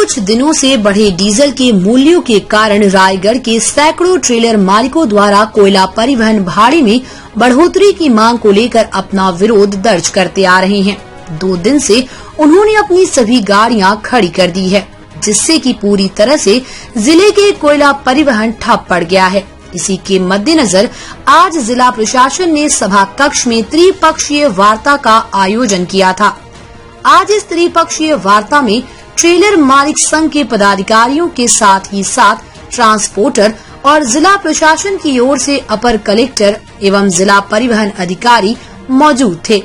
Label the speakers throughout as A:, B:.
A: कुछ दिनों से बढ़े डीजल के मूल्यों के कारण रायगढ़ के सैकड़ों ट्रेलर मालिकों द्वारा कोयला परिवहन भाड़े में बढ़ोतरी की मांग को लेकर अपना विरोध दर्ज करते आ रहे हैं। 2 दिन से उन्होंने अपनी सभी गाड़ियां खड़ी कर दी है, जिससे कि पूरी तरह से जिले के कोयला परिवहन ठप पड़ गया है। इसी के मद्देनजर आज जिला प्रशासन ने सभा कक्ष में त्रिपक्षीय वार्ता का आयोजन किया था। आज इस त्रिपक्षीय वार्ता में ट्रेलर मालिक संघ के पदाधिकारियों के साथ ही साथ ट्रांसपोर्टर और जिला प्रशासन की ओर से अपर कलेक्टर एवं जिला परिवहन अधिकारी मौजूद थे।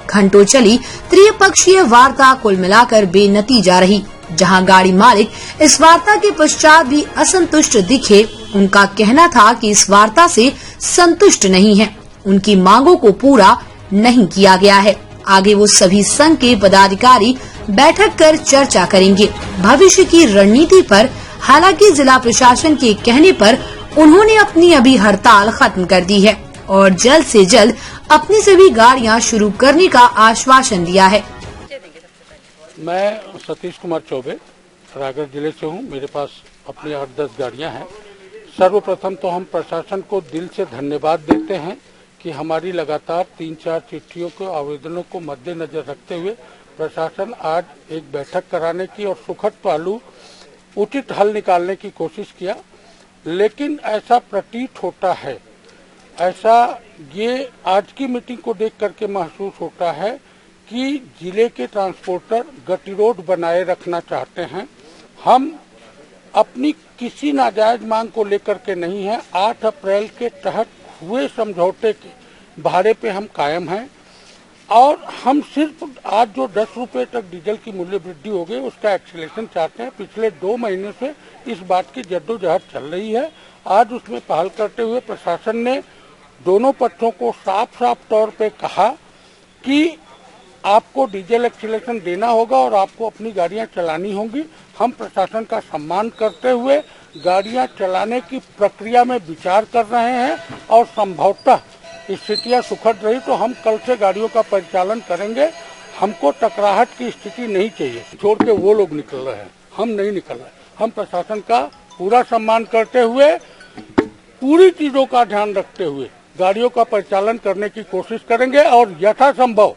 A: घंटों चली त्रिपक्षीय वार्ता कुल मिलाकर बेनतीजा रही। जहां गाड़ी मालिक इस वार्ता के पश्चात भी असंतुष्ट दिखे, उनका कहना था कि इस वार्ता से संतुष्ट नहीं है, उनकी मांगों को पूरा नहीं किया गया है। आगे वो सभी संघ के पदाधिकारी बैठक कर चर्चा करेंगे भविष्य की रणनीति पर। हालांकि जिला प्रशासन के कहने पर उन्होंने अपनी अभी हड़ताल खत्म कर दी है और जल्द से जल्द अपनी सभी गाड़ियां शुरू करने का आश्वासन दिया है।
B: मैं सतीश कुमार चौबे रायगढ़ जिले से हूँ। मेरे पास अपनी 8-10 गाड़ियां हैं। सर्वप्रथम तो हम प्रशासन को दिल से धन्यवाद देते हैं कि हमारी लगातार 3-4 चिट्ठियों को आवेदनों को मद्देनजर रखते हुए प्रशासन आज एक बैठक कराने की और सुखद पहलू उचित हल निकालने की कोशिश किया। लेकिन ऐसा प्रतीत होता है, ऐसा ये आज की मीटिंग को देख करके महसूस होता है कि जिले के ट्रांसपोर्टर गतिरोध बनाए रखना चाहते हैं। हम अपनी किसी नाजायज मांग को लेकर के नहीं है। 8 अप्रैल के तहत हुए समझौते के भाड़े पे हम कायम हैं और हम सिर्फ आज जो 10 रुपए तक डीजल की मूल्य वृद्धि हो गई उसका एक्सीलरेशन चाहते हैं। पिछले 2 महीने से इस बात की जद्दोजहद चल रही है। आज उसमें पहल करते हुए प्रशासन ने दोनों पक्षों को साफ साफ तौर पे कहा कि आपको डीजल एक्सीलरेशन देना होगा और आपको अपनी गाड़ियां चलानी होंगी। हम प्रशासन का सम्मान करते हुए गाड़ियां चलाने की प्रक्रिया में विचार कर रहे हैं और संभवतः स्थितियां सुखद रही तो हम कल से गाड़ियों का परिचालन करेंगे। हमको टकराहट की स्थिति नहीं चाहिए। छोड़ के वो लोग निकल रहे हैं, हम नहीं निकल रहे। हम प्रशासन का पूरा सम्मान करते हुए पूरी चीजों का ध्यान रखते हुए गाड़ियों का परिचालन करने की कोशिश करेंगे और यथासंभव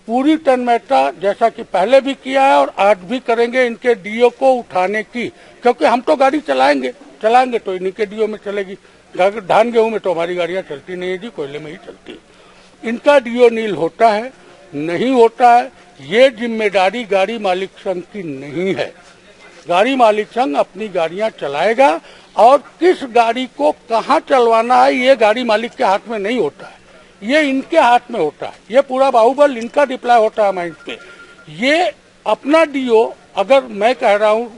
B: पूरी तन्मयता जैसा कि पहले भी किया है और आज भी करेंगे इनके डीओ को उठाने की, क्योंकि हम तो गाड़ी चलाएंगे तो इनके डीओ में चलेगी। धान गेहूं में तो हमारी गाड़ियां चलती नहीं है जी, कोयले में ही चलती है। इनका डीओ नील होता है नहीं होता है, ये जिम्मेदारी गाड़ी मालिक संघ की नहीं है। गाड़ी मालिक संघ अपनी गाड़ियां चलाएगा और किस गाड़ी को कहां चलवाना है ये गाड़ी मालिक के हाथ में नहीं होता है, ये इनके हाथ में होता है। ये पूरा बाहुबल इनका डिप्लॉय होता है माइंड पे। ये अपना डीओ, अगर मैं कह रहा हूँ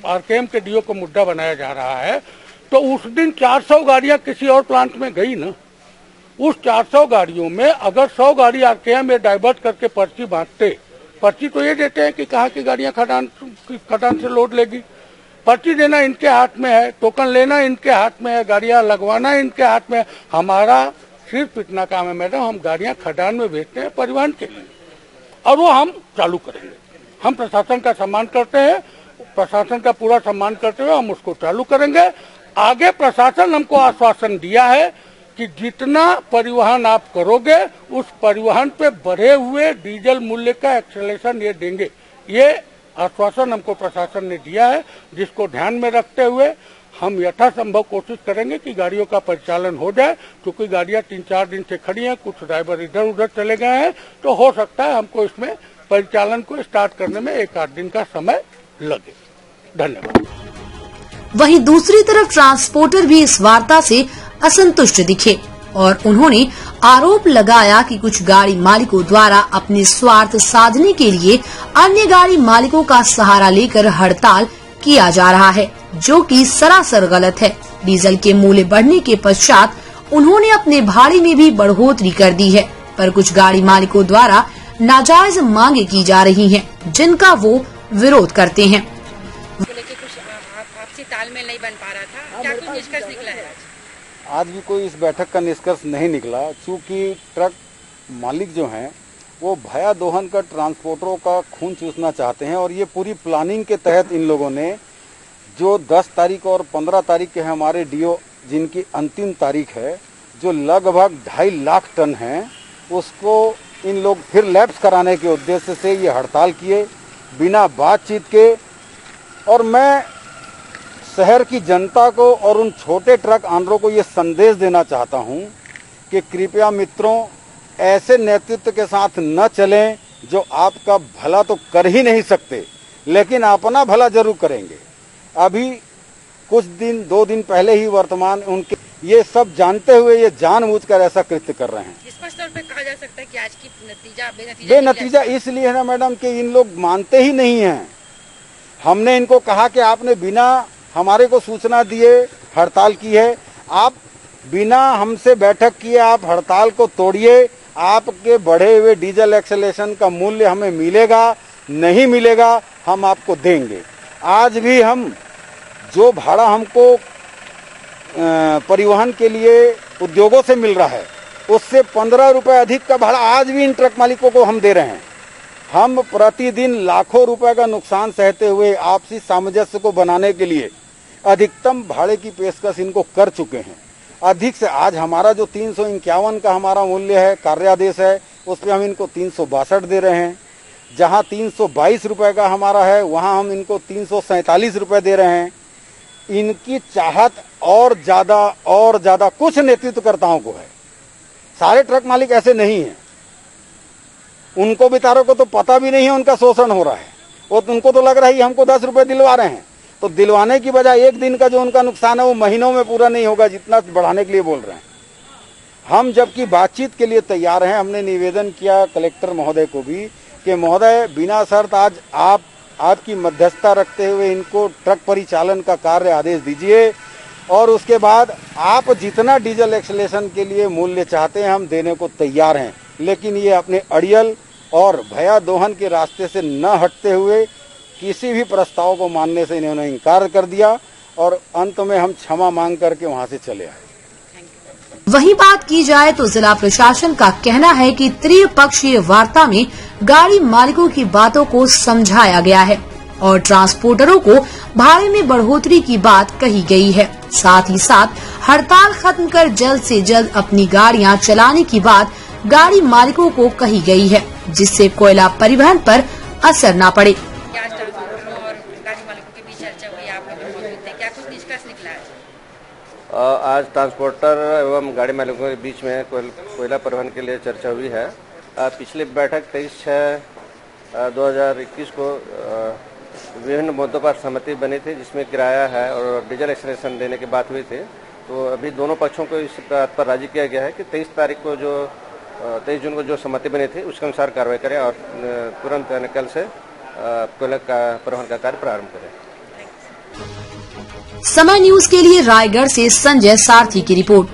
B: आरकेएम के डीओ को मुद्दा बनाया जा रहा है तो उस दिन 400 गाड़ियां किसी और प्लांट में गई ना। उस 400 गाड़ियों में अगर 100 गाड़ी आरकेएम में डाइवर्ट करके पर्ची बांटते, पर्ची तो ये देते हैं कि कहाँ की गाड़ियां खदान से लोड लेगी। पर्ची देना इनके हाथ में है, टोकन लेना इनके हाथ में है, गाड़ियां लगवाना इनके हाथ में है। हमारा सिर्फ इतना काम है मैडम, हम गाड़ियां खदान में भेजते हैं परिवहन के लिए और वो हम चालू करेंगे। हम प्रशासन का सम्मान करते हैं, प्रशासन का पूरा सम्मान करते हुए हम उसको चालू करेंगे। आगे प्रशासन हमको आश्वासन दिया है कि जितना परिवहन आप करोगे उस परिवहन पे बढ़े हुए डीजल मूल्य का एक्सेलरेशन ये देंगे। ये आश्वासन हमको प्रशासन ने दिया है, जिसको ध्यान में रखते हुए हम यथासंभव कोशिश करेंगे कि गाड़ियों का परिचालन हो जाए। क्योंकि गाड़ियां 3-4 दिन से खड़ी हैं, कुछ ड्राइवर इधर उधर चले गए हैं, तो हो सकता है हमको इसमें परिचालन को स्टार्ट करने में 1-8 दिन का समय लगे। धन्यवाद।
A: वहीं दूसरी तरफ ट्रांसपोर्टर भी इस वार्ता से असंतुष्ट दिखे और उन्होंने आरोप लगाया कि कुछ गाड़ी मालिकों द्वारा अपने स्वार्थ साधने के लिए अन्य गाड़ी मालिकों का सहारा लेकर हड़ताल किया जा रहा है, जो कि सरासर गलत है। डीजल के मूल्य बढ़ने के पश्चात उन्होंने अपने भाड़े में भी बढ़ोतरी कर दी है, पर कुछ गाड़ी मालिकों द्वारा नाजायज मांगे की जा रही हैं, जिनका वो विरोध करते हैं।
C: आपसी तालमेल नहीं बन पा रहा था, क्या कुछ निष्कर्ष निकला है?
D: आज भी कोई इस बैठक का निष्कर्ष नहीं निकला, क्योंकि ट्रक मालिक जो हैं वो भया दोहन का ट्रांसपोर्टरों का खून चूसना चाहते हैं। और ये पूरी प्लानिंग के तहत इन लोगों ने जो 10 तारीख और 15 तारीख के हमारे डीओ जिनकी अंतिम तारीख है, जो लगभग 2.5 लाख टन है, उसको इन लोग फिर लैप्स कराने के उद्देश्य से ये हड़ताल किए बिना बातचीत के। और मैं शहर की जनता को और उन छोटे ट्रक ऑनरों को ये संदेश देना चाहता हूँ कि कृपया मित्रों, ऐसे नेतृत्व के साथ न चलें जो आपका भला तो कर ही नहीं सकते, लेकिन अपना भला जरूर करेंगे। अभी कुछ दिन 2 दिन पहले ही वर्तमान उनके ये सब जानते हुए ये जानबूझकर ऐसा कृत्य कर रहे हैं।
C: स्पष्ट तौर पे कहा जा सकता है कि आज की
D: बेनतीजा इसलिए है ना मैडम कि इन लोग मानते ही नहीं हैं। हमने इनको कहा कि आपने बिना हमारे को सूचना दिए हड़ताल की है, आप बिना हमसे बैठक किए आप हड़ताल को तोड़िए, आपके बढ़े हुए डीजल एक्सेलेशन का मूल्य हमें मिलेगा, नहीं मिलेगा हम आपको देंगे। आज भी हम जो भाड़ा हमको परिवहन के लिए उद्योगों से मिल रहा है, उससे 15 रुपए अधिक का भाड़ा आज भी इन ट्रक मालिकों को हम दे रहे हैं। हम प्रतिदिन लाखों रुपए का नुकसान सहते हुए आपसी सामंजस्य को बनाने के लिए अधिकतम भाड़े की पेशकश इनको कर चुके हैं। अधिक से आज हमारा जो 351 का हमारा मूल्य है, कार्यादेश है, उस पर हम इनको 362 दे रहे हैं। जहां 322 रुपए का हमारा है, वहां हम इनको 347 रुपए दे रहे हैं। इनकी चाहत और ज्यादा कुछ नेतृत्वकर्ताओं को है। सारे ट्रक मालिक ऐसे नहीं हैं। उनको बेचारों को तो पता भी नहीं है उनका शोषण हो रहा है। और उनको तो लग रहा है हमको 10 रुपए दिलवा रहे हैं, तो दिलवाने की बजाय एक दिन का जो उनका नुकसान है वो महीनों में पूरा नहीं होगा, जितना बढ़ाने के लिए बोल रहे हैं। हम जबकि बातचीत के लिए तैयार हैं। हमने निवेदन किया कलेक्टर महोदय को भी कि महोदय बिना शर्त आज आपकी मध्यस्थता रखते हुए इनको ट्रक परिचालन का कार्य आदेश दीजिए, और उसके बाद आप जितना डीजल एक्सेलेशन के लिए मूल्य चाहते हैं हम देने को तैयार हैं। लेकिन ये अपने अड़ियल और भया दोहन के रास्ते से न हटते हुए किसी भी प्रस्ताव को मानने से इन्होंने इनकार कर दिया, और अंत में हम क्षमा मांग करके वहां से चले आए।
A: वहीं बात की जाए तो जिला प्रशासन का कहना है कि त्रिपक्षीय वार्ता में गाड़ी मालिकों की बातों को समझाया गया है और ट्रांसपोर्टरों को भाड़े में बढ़ोतरी की बात कही गई है। साथ ही साथ हड़ताल खत्म कर जल्द से जल्द अपनी गाड़ियां चलाने की बात गाड़ी मालिकों को कही गई है, जिससे कोयला परिवहन पर असर न पड़े।
C: आज ट्रांसपोर्टरों और गाड़ी मालिकों के बीच चर्चा हुई, आप लोग मौजूद थे, क्या कुछ निष्कर्ष निकला है?
E: आज ट्रांसपोर्टर एवं गाड़ी मालिकों के बीच में कोयला परिवहन के लिए चर्चा हुई है। पिछली बैठक 23/6/2021 को विभिन्न मुद्दों पर सहमति बनी थी, जिसमें किराया है और डीजल एक्सेलेशन देने की बात हुई थी। तो अभी दोनों पक्षों को इस बात पर राजी किया गया है कि 23 जून को जो सहमति बनी थी उसके अनुसार कार्रवाई करें और तुरंत कल से कोयला का परिवहन का कार्य प्रारंभ करें।
A: समय न्यूज के लिए रायगढ़ से संजय सारथी की रिपोर्ट।